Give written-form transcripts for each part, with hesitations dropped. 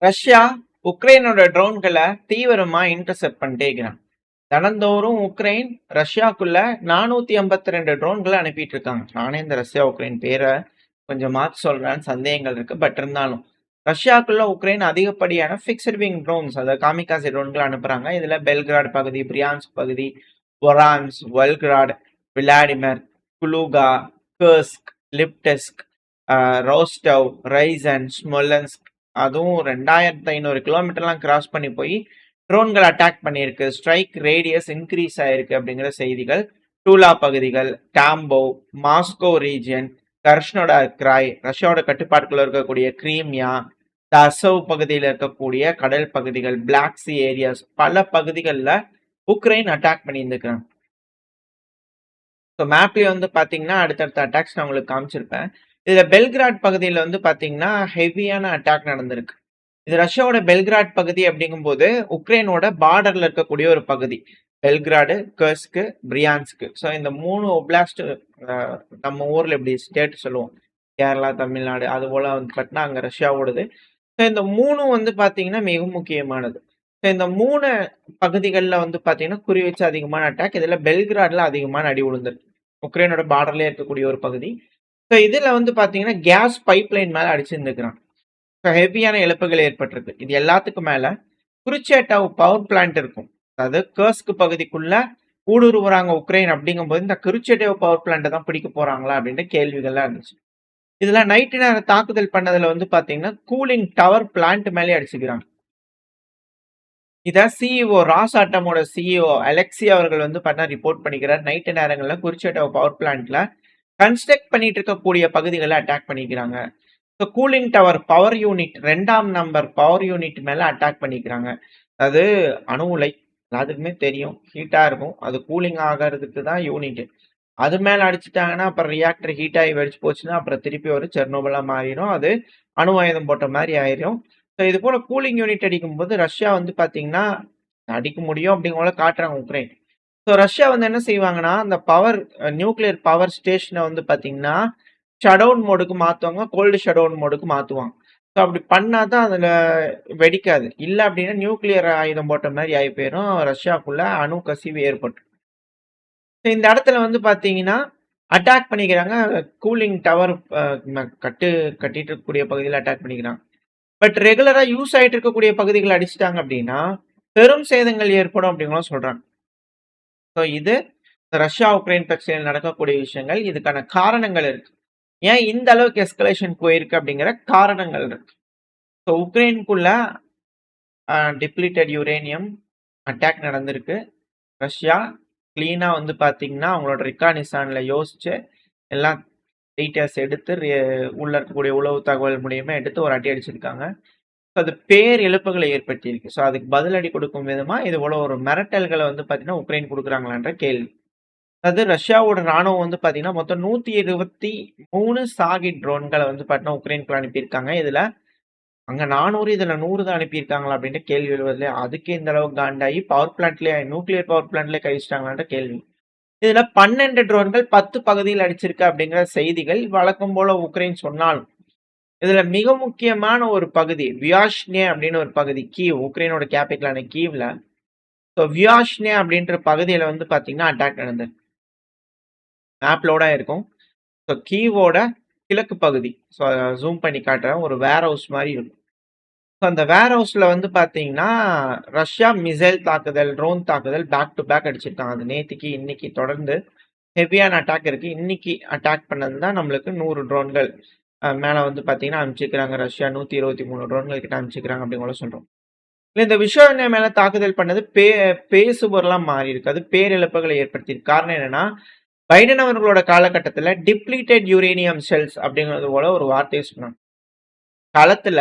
Russia உக்ரைனோட ட்ரோன்களை தீவிரமா intercept பண்ணிட்டே இருக்கிறாங்க. தினந்தோறும் உக்ரைன் ரஷ்யாக்குள்ள 452 ட்ரோன்களை அனுப்பிட்டு இருக்காங்க. நானே இந்த ரஷ்யா உக்ரைன் பேரை கொஞ்சம் மாற்றி சொல்றேன்னு சந்தேகங்கள் இருக்கு. பட் இருந்தாலும் ரஷ்யாக்குள்ள உக்ரைன் அதிகப்படியான ஃபிக்ஸ்ட் விங் ட்ரோன்ஸ், அதாவது காமிகாசி ட்ரோன்களை அனுப்புறாங்க. இதுல பெல்கிராட் பகுதி, பிரியான்ஸ்க் பகுதி, ஒரான்ஸ், வல்கிராட், விளாடிமிர், குலூகா, கர்ஸ்க், லிப்டெஸ்க், ரோஸ்டவ், ரைசன், ஸ்மொலன்ஸ்க், அதுவும் 2500 கிலோமீட்டர்லாம் கிராஸ் பண்ணி போய் ட்ரோன்கள் அட்டாக் பண்ணியிருக்கு. ஸ்ட்ரைக் ரேடியஸ் இன்க்ரீஸ் ஆயிருக்கு அப்படிங்கிற செய்திகள். டூலா பகுதிகள், டாம்போ, மாஸ்கோ ரீஜியன், கர்ஷ்னோடா கிராய், ரஷ்யாவோட கட்டுப்பாட்டுக்குள்ள இருக்கக்கூடிய கிரீமியா, தசவ் பகுதியில் இருக்கக்கூடிய கடல் பகுதிகள், பிளாக் சி ஏரியாஸ், பல பகுதிகளில் உக்ரைன் அட்டாக் பண்ணியிருந்துக்கிறாங்க. ஸோ மேப்லேயே வந்து பார்த்தீங்கன்னா அடுத்தடுத்த அட்டாக்ஸ் நான் உங்களுக்கு காமிச்சிருப்பேன். இதில் பெல்கிராட் பகுதியில் வந்து பார்த்தீங்கன்னா ஹெவியான அட்டாக் நடந்திருக்கு. இது ரஷ்யாவோட பெல்கிராட் பகுதி அப்படிங்கும்போது உக்ரைனோட பார்டர்ல இருக்கக்கூடிய ஒரு பகுதி. பெல்கிராடு, கர்ஸ்க்கு, பிரியான்ஸ்க்கு. ஸோ இந்த 3 ஒப்லாஸ்ட், நம்ம ஊர்ல எப்படி ஸ்டேட் சொல்லுவோம், கேரளா, தமிழ்நாடு, அது போல வந்து பார்த்தீங்கன்னா அங்கே ரஷ்யாவோடது. ஸோ இந்த 3 வந்து பார்த்தீங்கன்னா மிக முக்கியமானது. ஸோ இந்த 3 பகுதிகளில் வந்து பார்த்தீங்கன்னா குறி வச்சு அதிகமான அட்டாக். இதில் பெல்கிராட்ல அதிகமான அடி விழுந்திருக்கு. உக்ரைனோட பார்டர்லேயே இருக்கக்கூடிய ஒரு பகுதி. ஸோ இதில் வந்து பார்த்தீங்கன்னா கேஸ் பைப்லைன் மேலே அடிச்சிருந்துக்கிறான். ஹெவியான இழப்புகள் ஏற்பட்டிருக்கு. இது எல்லாத்துக்கும் மேல குருச்சேட்டாவ் பவர் பிளான்ட் இருக்கும். அதாவது கர்ஸ்க் பகுதிக்குள்ள ஊடுருவுறாங்க உக்ரைன் அப்படிங்கும்போது இந்த குருச்சேட்டாவ் பவர் பிளான்ட்டை தான் பிடிக்க போறாங்களா அப்படின்ற கேள்விகள்லாம் இருந்துச்சு. இதுல நைட்டு நேரம் தாக்குதல் பண்ணதுல வந்து பாத்தீங்கன்னா கூலிங் டவர் பிளான்ட் மேலே அடிச்சுக்கிறாங்க. இத சிஇஓ ராசாட்டமோட சிஇஓ அலெக்சி அவர்கள் வந்து பண்ண ரிப்போர்ட் பண்ணிக்கிறார். நைட்டு நேரங்கள்ல குருச்சேட்டாவ் பவர் பிளான்ட்ல கன்ஸ்ட்ரக்ட் பண்ணிட்டு இருக்கக்கூடிய பகுதிகளை அட்டாக் பண்ணிக்கிறாங்க. So cooling tower power unit 2ஆம் நம்பர் பவர் யூனிட் மேல அட்டாக் பண்ணிக்கிறாங்க. அது அணு உலை, எல்லாத்துக்குமே தெரியும், ஹீட்டா இருக்கும். அது கூலிங் ஆகிறதுக்கு தான் யூனிட். அது மேல அடிச்சுட்டாங்கன்னா அப்புறம் ரியாக்டர் ஹீட் ஆகி வெடிச்சு போச்சுன்னா அப்புறம் திருப்பி ஒரு செர்னோபிளா மாறிடும். அது அணு ஆயுதம் போட்ட மாதிரி ஆயிரும். ஸோ இது போல கூலிங் யூனிட் அடிக்கும் போது ரஷ்யா வந்து பாத்தீங்கன்னா அடிக்க முடியும் அப்படிங்கிற காட்டுறாங்க உக்ரைன். ஸோ ரஷ்யா வந்து என்ன செய்வாங்கன்னா அந்த பவர் நியூக்ளியர் பவர் ஸ்டேஷனை வந்து பாத்தீங்கன்னா ஷடவுன் மோடுக்கு மாத்துவாங்க, கோல்டு ஷடவுன் மோடுக்கு மாத்துவாங்க. ஸோ அப்படி பண்ணாதான் அதுல வெடிக்காது. இல்லை அப்படின்னா நியூக்ளியர் ஆயுதம் போட்ட மாதிரி ஆகி போயிடும். ரஷ்யாக்குள்ள அணு கசிவு ஏற்பட்டு இந்த இடத்துல வந்து பாத்தீங்கன்னா அட்டாக் பண்ணிக்கிறாங்க. கூலிங் டவர் கட்டிட்டு இருக்கக்கூடிய பகுதியில் அட்டாக் பண்ணிக்கிறாங்க. பட் ரெகுலரா யூஸ் ஆயிட்டு இருக்கக்கூடிய பகுதிகள் அடிச்சிட்டாங்க அப்படின்னா பெரும் சேதங்கள் ஏற்படும் அப்படிங்களும் சொல்றாங்க. ஸோ இது ரஷ்யா உக்ரைன் பிரச்சனையில் நடக்கக்கூடிய விஷயங்கள். இதுக்கான காரணங்கள் இருக்கு. ஏன் இந்த அளவுக்கு எஸ்கலேஷன் போயிருக்கு அப்படிங்கிற காரணங்கள் இருக்கு. ஸோ உக்ரைனுக்குள்ள டிப்ளீட்டட் யுரேனியம் அட்டாக் நடந்திருக்கு. ரஷ்யா கிளீனா வந்து பாத்தீங்கன்னா அவங்களோட ரிகானிசான்ல யோசிச்சு எல்லாம் டீட்டெயில்ஸ் எடுத்து உள்ள இருக்கக்கூடிய உளவு தகவல் மூலியமா எடுத்து ஒரு அடி அடிச்சிருக்காங்க. ஸோ அது பேர் இழப்புகளை ஏற்படுத்தியிருக்கு. ஸோ அதுக்கு பதிலடி கொடுக்கும் விதமா இது போல ஒரு மிரட்டல்களை வந்து பாத்தீங்கன்னா உக்ரைன் கொடுக்குறாங்களான்ற கேள்வி. அதாவது ரஷ்யாவோட ராணுவம் வந்து பாத்தீங்கன்னா மொத்தம் 123 சாகிட் ட்ரோன்களை வந்து பாத்தீங்கன்னா உக்ரைனுக்குள்ள அனுப்பியிருக்காங்க. இதுல அங்க 400 இதுல 100 தான் அனுப்பியிருக்காங்களா அப்படின்ற கேள்வி எழுவதில்லை. அதுக்கு இந்த அளவுக்கு காண்டாகி பவர் பிளான்ட்லயே நியூக்ளியர் பவர் பிளான்ட்லயே கழிச்சிட்டாங்களான்ற கேள்வி. இதுல 12 ட்ரோன்கள் 10 பகுதியில் அடிச்சிருக்கு அப்படிங்கிற செய்திகள் வழக்கம் போல உக்ரைன் சொன்னாலும் இதுல மிக முக்கியமான ஒரு பகுதி வியாஷ்னே அப்படின்னு ஒரு பகுதி, கீவ், உக்ரைனோட கேபிட்டலான கீவ்ல. வியாஷ்னே அப்படின்ற பகுதியில வந்து பாத்தீங்கன்னா அட்டாக் நடந்தது. மேப்லோட இருக்கும். ஸோ கீவோட கிழக்கு பகுதி, ஸோ ஜூம் பண்ணி காட்டுறேன், ஒரு வேர் ஹவுஸ் மாதிரி இருக்கும். ஸோ அந்த வேர் ஹவுஸ்ல வந்து பாத்தீங்கன்னா ரஷ்யா மிசைல் தாக்குதல், ட்ரோன் தாக்குதல் பேக் டு பேக் அடிச்சிருக்காங்க. அது நேற்றுக்கு இன்னைக்கு தொடர்ந்து ஹெவியான அட்டாக் இருக்கு. இன்னைக்கு அட்டாக் பண்ணது தான் நம்மளுக்கு 100 ட்ரோன்கள் மேல வந்து பாத்தீங்கன்னா அனுப்பிச்சிருக்காங்க. ரஷ்யா 123 ட்ரோன்கள் கிட்ட அனுப்பிச்சிருக்காங்க அப்படிங்கிற சொல்றோம். இந்த விஷயம் மேல தாக்குதல் பண்ணது பேசுபொருளாம் மாறி இருக்கு. அது பேரிழப்புகளை ஏற்படுத்தியிருக்கு. காரணம் என்னன்னா பைடன் அவர்களோட காலகட்டத்துல டிப்ளீட்டட் யுரேனியம் செல்ஸ் அப்படிங்கிறது போல ஒரு வார்த்தையை சொன்னாங்க. களத்துல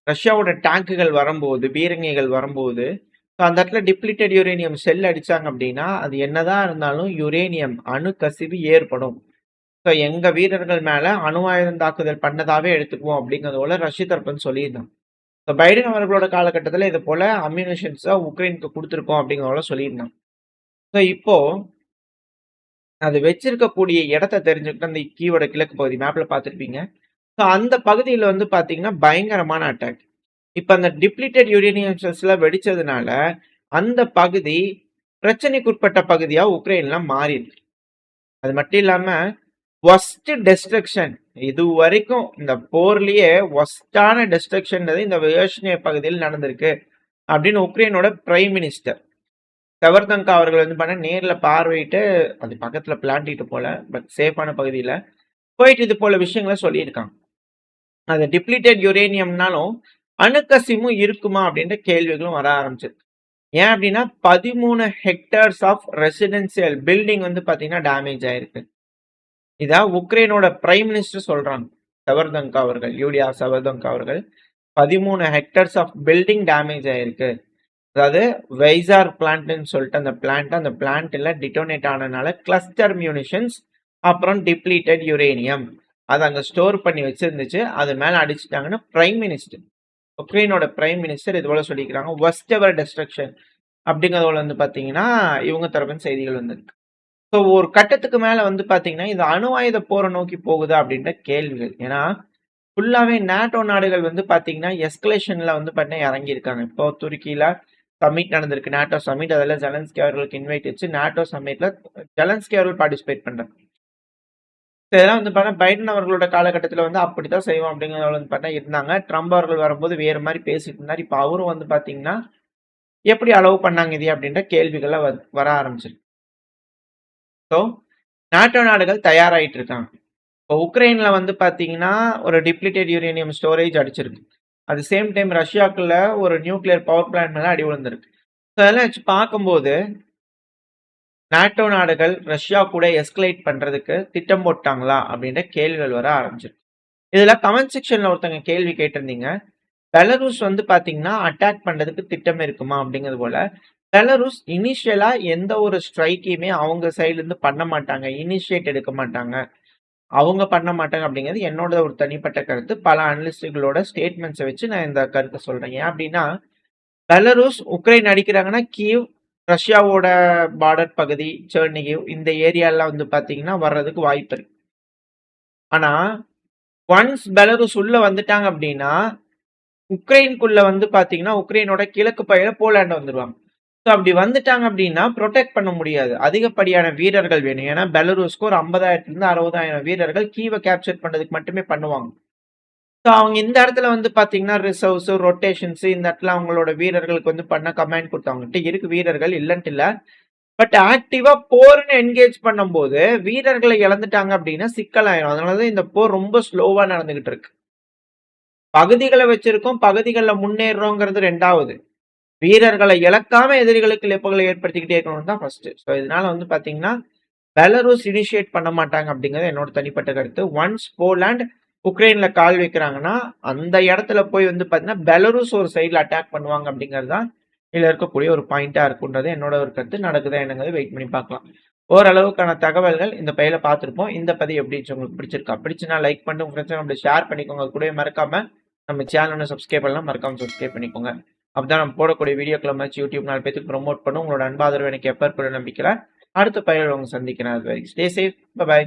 ரஷ்யாவோட டேங்குகள் வரும்போது, பீரங்கிகள் வரும்போது அந்த இடத்துல டிப்ளீட்டட் யுரேனியம் செல் அடிச்சாங்க அப்படின்னா அது என்னதான் இருந்தாலும் யுரேனியம் அணு கசிவு ஏற்படும். ஸோ எங்க வீரர்கள் மேல அணு ஆயுதம் தாக்குதல் பண்ணதாவே எடுத்துக்குவோம் அப்படிங்கிறது போல ரஷ்ய தரப்புன்னு சொல்லியிருந்தாங்க. ஸோ பைடன் அவர்களோட காலகட்டத்தில் இது போல அம்யூனிஷன்ஸை உக்ரைனுக்கு கொடுத்துருக்கோம் அப்படிங்கிறத சொல்லியிருந்தாங்க. ஸோ இப்போ அது வச்சிருக்கக்கூடிய இடத்த தெரிஞ்சுக்கிட்டு அந்த கீவோட கிழக்கு பகுதி மேப்ல பார்த்துருப்பீங்க. ஸோ அந்த பகுதியில் வந்து பார்த்தீங்கன்னா பயங்கரமான அட்டாக். இப்ப அந்த டிப்ளீட்டட் யுரேனியம் செல்ஸ்லாம் வெடிச்சதுனால, அந்த பகுதி பிரச்சனைக்குட்பட்ட பகுதியா உக்ரைன்ல மாறிருக்கு. அது மட்டும் இல்லாம வொர்ஸ்ட் டெஸ்ட்ரக்ஷன் இதுவரைக்கும் இந்த போர்லயே வொர்ஸ்டான டெஸ்ட்ரக்ஷன்றது இந்த வெர்ஷ்னிய பகுதியில் நடந்திருக்கு அப்படின்னு உக்ரைனோட பிரைம் மினிஸ்டர் செவர்தங்கா அவர்கள் வந்து பண்ண நேர்ல பார்வையிட்டு அது பக்கத்துல பிளான்டிட்டு போல பட் சேஃபான பகுதியில போயிட்டு இது போல விஷயங்களை சொல்லியிருக்காங்க. அது டிப்ளீட்டட் யுரேனியம்னாலும் அணுக்கசிமும் இருக்குமா அப்படின்ற கேள்விகளும் வர ஆரம்பிச்சிருக்கு. ஏன் அப்படின்னா 13 ஹெக்டர்ஸ் ஆஃப் ரெசிடென்சியல் பில்டிங் வந்து பாத்தீங்கன்னா டேமேஜ் ஆயிருக்கு. இதான் உக்ரைனோட பிரைம் மினிஸ்டர் சொல்றாங்க. செவர்தங்கா அவர்கள், யூலியா செவர்தங்கா அவர்கள் 13 ஹெக்டர்ஸ் ஆஃப் பில்டிங் டேமேஜ் ஆயிருக்கு. அதாவது வைசார் பிளான்ட்னு சொல்லிட்டு அந்த பிளான்ட்ல டிட்டோனேட் ஆனதுனால கிளஸ்டர் மியூனிஷன்ஸ் அப்புறம் டிப்ளீட்டட் யுரேனியம் அது அங்க ஸ்டோர் பண்ணி வச்சிருந்துச்சு. அது மேல அடிச்சுட்டாங்கன்னு பிரைம் மினிஸ்டர் உக்ரைனோட பிரைம் மினிஸ்டர் இது போல சொல்லிக்கிறாங்க. வொர்ஸ்ட் எவர் டெஸ்ட்ரக்ஷன் அப்படிங்கிறதுல வந்து பாத்தீங்கன்னா இவங்க தரப்பின் செய்திகள் வந்திருக்கு. ஸோ ஒரு கட்டத்துக்கு மேல வந்து பாத்தீங்கன்னா இது அணு ஆயுத போரை நோக்கி போகுது அப்படின்ற கேள்விகள். ஏன்னா ஃபுல்லாவே நேட்டோ நாடுகள் வந்து பாத்தீங்கன்னா எஸ்கலேஷன்ல வந்து பாத்தீங்கன்னா இறங்கியிருக்காங்க. இப்போ துருக்கியில சமிட் நடந்திருக்கு, நேட்டோ சமிட். அதில் ஜெலன்ஸ்கி அவர்களுக்கு இன்வைட் வச்சு நேட்டோ சமிட்ல ஜெலன்ஸ்கி அவர்கள் பார்ட்டிசிபேட் பண்றாங்க. இதெல்லாம் வந்து பார்த்தா பைடன் அவர்களோட காலகட்டத்தில் வந்து அப்படித்தான் செய்வோம் அப்படிங்கிறத வந்து பார்த்தா இருந்தாங்க. ட்ரம்ப் அவர்கள் வரும்போது வேறு மாதிரி பேசிட்டு இருந்தார். இப்போ அவரும் வந்து பார்த்தீங்கன்னா எப்படி அலோவ் பண்ணாங்க இது அப்படின்ற கேள்விகள்லாம் வர ஆரம்பிச்சிருக்கு. ஸோ நாட்டோ நாடுகள் தயாராகிட்டு இருக்காங்க. இப்போ உக்ரைன்ல வந்து பார்த்தீங்கன்னா ஒரு டிப்ளிட்டட் யுரேனியம் ஸ்டோரேஜ் அடிச்சிருக்கு. அது சேம் டைம் ரஷ்யாக்குள்ள ஒரு நியூக்ளியர் பவர் பிளான்ட் மேலே அடி விழுந்திருக்கு. ஸோ அதெல்லாம் வச்சு பார்க்கும்போது நாட்டோ நாடுகள் ரஷ்யா கூட எஸ்கலேட் பண்றதுக்கு திட்டம் போட்டாங்களா அப்படின்ற கேள்விகள் வர ஆரம்பிச்சிருக்கு. இதுல கமெண்ட் செக்ஷன்ல ஒருத்தங்க கேள்வி கேட்டிருந்தீங்க. பெலரூஸ் வந்து பாத்தீங்கன்னா அட்டாக் பண்றதுக்கு திட்டம் இருக்குமா அப்படிங்கிறது போல. பெலரூஸ் இனிஷியலா எந்த ஒரு ஸ்ட்ரைக்கையுமே அவங்க சைட்ல இருந்து பண்ண மாட்டாங்க, இனிஷியேட் எடுக்க மாட்டாங்க, அவங்க பண்ண மாட்டாங்க அப்படிங்கிறது என்னோட ஒரு தனிப்பட்ட கருத்து. பல அனலிஸ்டுகளோட ஸ்டேட்மெண்ட்ஸை வச்சு நான் இந்த கருத்தை சொல்றேன். ஏன் அப்படின்னா பெலரூஸ் உக்ரைன் அடிக்கிறாங்கன்னா கீவ் ரஷ்யாவோட பார்டர் பகுதி செர்னிகிவ் இந்த ஏரியாலாம் வந்து பாத்தீங்கன்னா வர்றதுக்கு வாய்ப்பு இருக்கு. ஆனா ஒன்ஸ் பெலரூஸ் உள்ள வந்துட்டாங்க அப்படின்னா உக்ரைனுக்குள்ள வந்து பாத்தீங்கன்னா உக்ரைனோட கிழக்கு பகுதியில போலாண்ட் வந்துருவாங்க. ஸோ அப்படி வந்துட்டாங்க அப்படின்னா ப்ரொடெக்ட் பண்ண முடியாது. அதிகப்படியான வீரர்கள் வேணும். ஏன்னா பெலரூஸ்க்கு ஒரு 50,000 60,000 வீரர்கள் கீவை கேப்சர் பண்றதுக்கு மட்டுமே பண்ணுவாங்க. ஸோ அவங்க இந்த இடத்துல வந்து பாத்தீங்கன்னா ரிசர்வ்ஸ் ரொட்டேஷன்ஸ் இந்த இடத்துல அவங்களோட வீரர்களுக்கு வந்து பண்ண கமாண்ட் கொடுத்தாங்கட்டு இருக்கு வீரர்கள் இல்லைன்ட்டு இல்லை. பட் ஆக்டிவா போர்னு என்கேஜ் பண்ணும்போது வீரர்களை இழந்துட்டாங்க அப்படின்னா சிக்கலாயிரும். அதனாலதான் இந்த போர் ரொம்ப ஸ்லோவா நடந்துகிட்டு இருக்கு. பகுதிகளை வச்சிருக்கோம், பகுதிகளில் முன்னேறோங்கிறது ரெண்டாவது. வீரர்களை இழக்காம எதிரிகளுக்கு இழப்புகளை ஏற்படுத்திக்கிட்டே இருக்கணும் தான் ஃபர்ஸ்ட். ஸோ இதனால வந்து பாத்தீங்கன்னா பெலரூஸ் இனிஷியேட் பண்ண மாட்டாங்க அப்படிங்கிறது என்னோட தனிப்பட்ட கருத்து. ஒன்ஸ் போலாண்ட் உக்ரைன்ல கால் வைக்கிறாங்கன்னா அந்த இடத்துல போய் வந்து பாத்தீங்கன்னா பெலரூஸ் ஒரு சைட்ல அட்டாக் பண்ணுவாங்க அப்படிங்கிறது தான் இதுல இருக்கக்கூடிய ஒரு பாயிண்டா இருக்குன்றது என்னோட ஒரு கருத்து. நடக்குதா என்னங்கிறது வெயிட் பண்ணி பார்க்கலாம். ஓரளவுக்கான தகவல்கள் இந்த பையில பார்த்துருப்போம். இந்த பதிவு எப்படி உங்களுக்கு பிடிச்சிருக்கா? பிடிச்சுன்னா லைக் பண்ணிட்டு உங்க ஃப்ரெண்ட்ஸ் அப்படி ஷேர் பண்ணிக்கோங்க. கூடவே மறக்காம நம்ம சேனல் சப்ஸ்கிரைப் பண்ணலாம், மறக்காம சப்ஸ்கிரைப் பண்ணிக்கோங்க. அப்பதான் நம்ம போடக்கூடிய வீடியோக்களை மாதிரி யூடியூப் 4 பேருக்கு ப்ரொமோட் பண்ணும். உங்களோட அன்பாதரவு எனக்கு எப்போ கூட நம்பிக்கிறேன். அடுத்த பயிரில் உங்க சந்திக்கிறேன். Stay safe. பை.